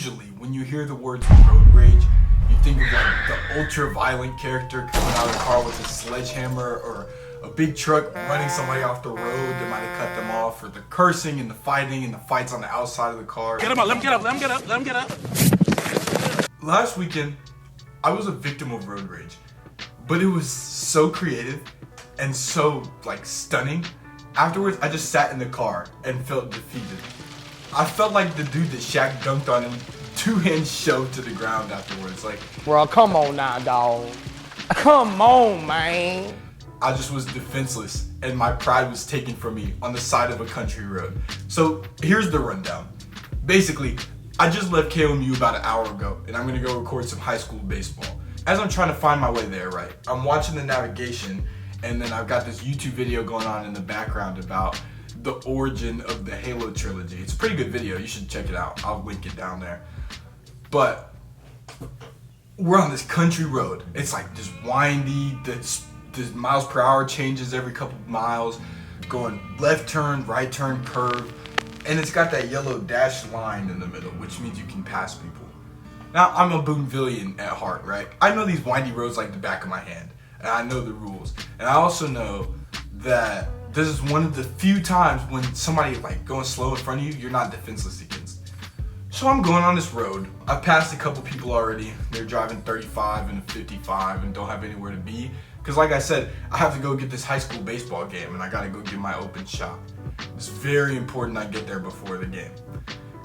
Usually, when you hear the words road rage, you think of like the ultra-violent character coming out of the car with a sledgehammer, or a big truck running somebody off the road that might have cut them off, or the cursing and the fighting and the fights on the outside of the car. Get him up, let him get up, let him get up, let him get up. Last weekend, I was a victim of road rage, but it was so creative and so like stunning. Afterwards, I just sat in the car and felt defeated. I felt like the dude that Shaq dunked on him, two-hand shoved to the ground afterwards. Like, bro, come on now, dog. Come on, man. I just was defenseless, and my pride was taken from me on the side of a country road. So here's the rundown. Basically, I just left KOMU about an hour ago, and I'm gonna go record some high school baseball. As I'm trying to find my way there, right, I'm watching the navigation, and then I've got this YouTube video going on in the background about the origin of the Halo trilogy. It's a pretty good video, you should check it out. I'll link it down there. But we're on this country road. It's like just windy, the miles per hour changes every couple miles, going left turn, right turn, curve, and it's got that yellow dashed line in the middle, which means you can pass people. Now, I'm a Boonvillian at heart, right? I know these windy roads like the back of my hand, and I know the rules. And I also know that this is one of the few times when somebody like going slow in front of you, you're not defenseless against. So I'm going on this road. I've passed a couple people already. They're driving 35 and 55 and don't have anywhere to be. Because like I said, I have to go get this high school baseball game, and I gotta go get my open shot. It's very important I get there before the game.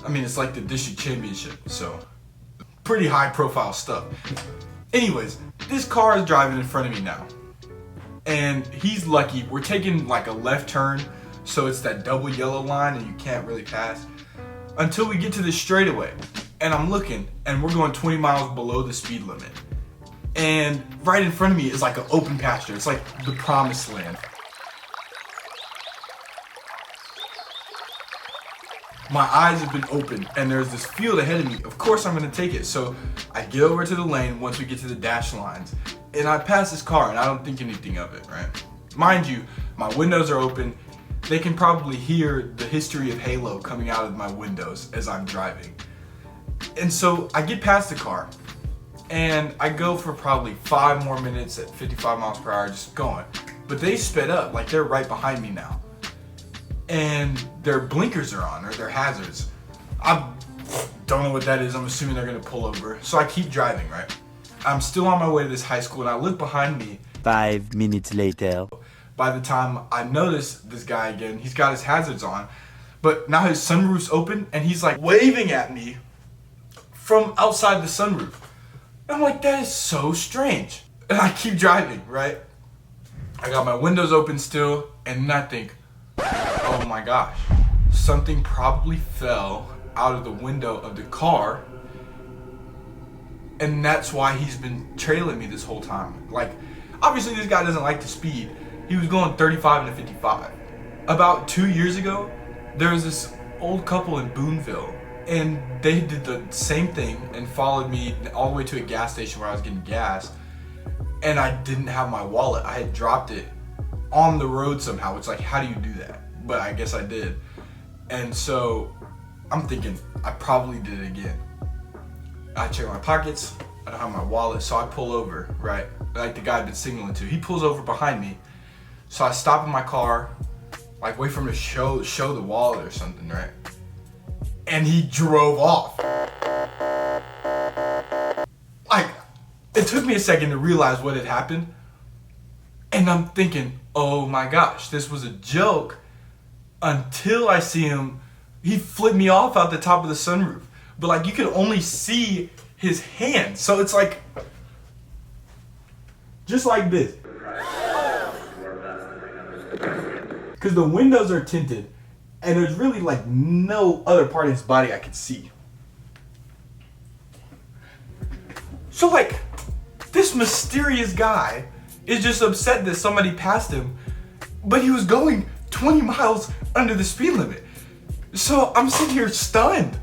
I mean, it's like the district championship, so pretty high profile stuff. Anyways, this car is driving in front of me now. And he's lucky. We're taking like a left turn, so it's that double yellow line and you can't really pass until we get to the straightaway. And I'm looking, and we're going 20 miles below the speed limit. And right in front of me is like an open pasture. It's like the promised land. My eyes have been opened, and there's this field ahead of me. Of course I'm gonna take it. So I get over to the lane once we get to the dash lines, and I pass this car, and I don't think anything of it, right? Mind you, my windows are open. They can probably hear the history of Halo coming out of my windows as I'm driving. And so I get past the car, and I go for probably 5 more minutes at 55 miles per hour, just going. But they sped up, like they're right behind me now. And their blinkers are on, or their hazards. I don't know what that is. I'm assuming they're gonna pull over. So I keep driving, right? I'm still on my way to this high school, and I look behind me. 5 minutes later. By the time I notice this guy again, he's got his hazards on, but now his sunroof's open, and he's like waving at me from outside the sunroof. And I'm like, that is so strange. And I keep driving, right? I got my windows open still, and I think, oh my gosh, something probably fell out of the window of the car, and that's why he's been trailing me this whole time. Like, obviously this guy doesn't like to speed. He was going 35 and 55. About 2 years ago, there was this old couple in Boonville, and they did the same thing and followed me all the way to a gas station where I was getting gas, and I didn't have my wallet. I had dropped it on the road somehow. It's like, how do you do that? But I guess I did. And so I'm thinking I probably did it again. I check my pockets, I don't have my wallet, so I pull over, right? Like the guy I've been signaling to. He pulls over behind me. So I stop in my car, like wait for him to show the wallet or something, right? And he drove off. Like, it took me a second to realize what had happened. And I'm thinking, oh my gosh, this was a joke, until I see him. He flipped me off out the top of the sunroof. But like, you could only see his hand. So it's like, just like this. Because the windows are tinted, and there's really like no other part of his body I could see. So like, this mysterious guy is just upset that somebody passed him, but he was going 20 miles under the speed limit. So I'm sitting here stunned.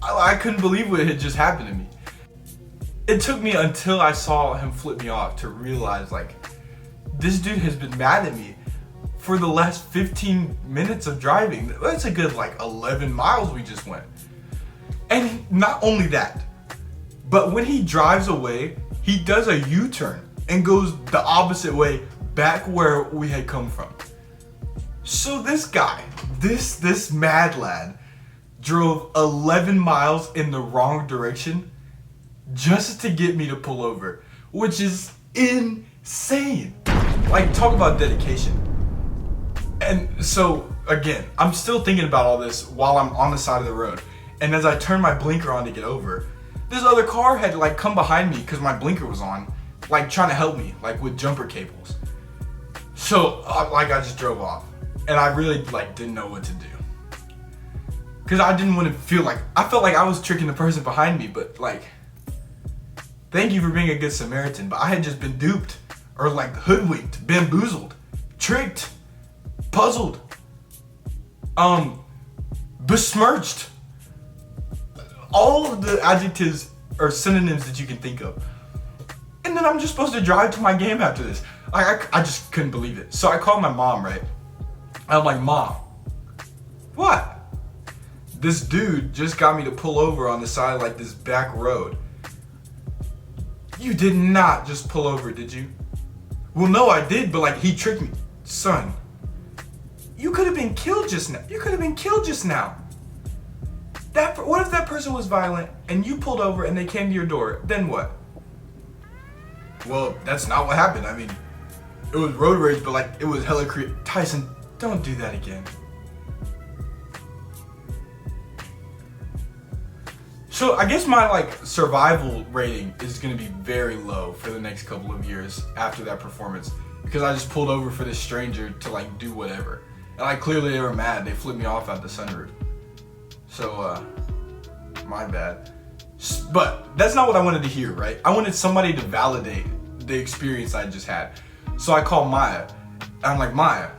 I couldn't believe what had just happened to me. It took me until I saw him flip me off to realize, like, this dude has been mad at me for the last 15 minutes of driving. That's a good like 11 miles we just went. And not only that, but when he drives away, he does a U-turn and goes the opposite way back where we had come from. So this guy, this mad lad, drove 11 miles in the wrong direction just to get me to pull over, which is insane. Like, talk about dedication. And so, again, I'm still thinking about all this while I'm on the side of the road. And as I turn my blinker on to get over, this other car had like come behind me because my blinker was on, like trying to help me, like with jumper cables. So, I just drove off. And I really like didn't know what to do. Cause I didn't want to feel like, I felt like I was tricking the person behind me, but like, thank you for being a good Samaritan, but I had just been duped or like hoodwinked, bamboozled, tricked, puzzled, besmirched. All of the adjectives or synonyms that you can think of. And then I'm just supposed to drive to my game after this. I just couldn't believe it. So I called my mom, right? I'm like, Mom, what? This dude just got me to pull over on the side of like this back road. You did not just pull over, did you? Well, no, I did, but like he tricked me. Son, you could have been killed just now. You could have been killed just now. What if that person was violent and you pulled over and they came to your door? Then what? Well, that's not what happened. I mean, it was road rage, but like it was hella Tyson, don't do that again. So I guess my like survival rating is gonna be very low for the next couple of years after that performance, because I just pulled over for this stranger to like do whatever. And like clearly they were mad. They flipped me off out the sunroof. So, my bad. But that's not what I wanted to hear, right? I wanted somebody to validate the experience I just had. So I called Maya. I'm like, Maya.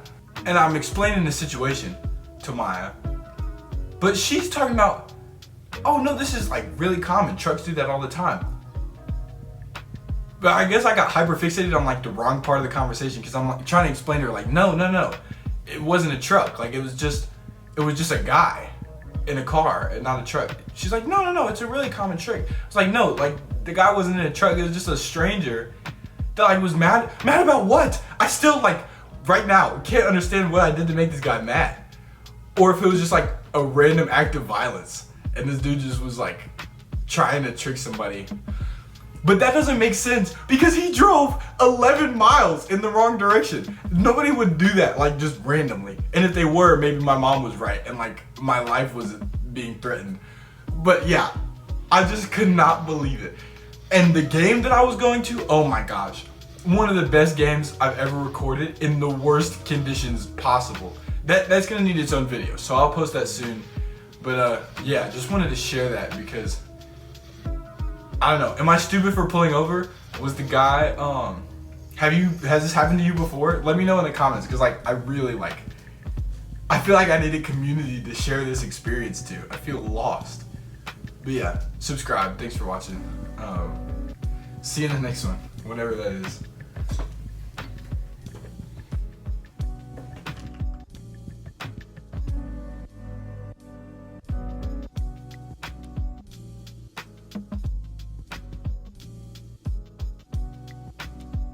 And I'm explaining the situation to Maya. But she's talking about, oh no, this is like really common. Trucks do that all the time. But I guess I got hyper fixated on like the wrong part of the conversation because I'm like trying to explain to her like, no. It wasn't a truck. Like it was just a guy in a car and not a truck. She's like, no, it's a really common trick. It's like, no, like the guy wasn't in a truck, it was just a stranger that like was mad about what? I still like right now can't understand what I did to make this guy mad. Or if it was just like a random act of violence and this dude just was like trying to trick somebody. But that doesn't make sense because he drove 11 miles in the wrong direction. Nobody would do that like just randomly. And if they were, maybe my mom was right and like my life was being threatened. But yeah, I just could not believe it. And the game that I was going to, oh my gosh. One of the best games I've ever recorded in the worst conditions possible. That's gonna need its own video, so I'll post that soon. But yeah, just wanted to share that because I don't know. Am I stupid for pulling over? Was the guy, has this happened to you before? Let me know in the comments, because like, I feel like I need a community to share this experience to. I feel lost. But yeah, subscribe. Thanks for watching. See you in the next one, whenever that is.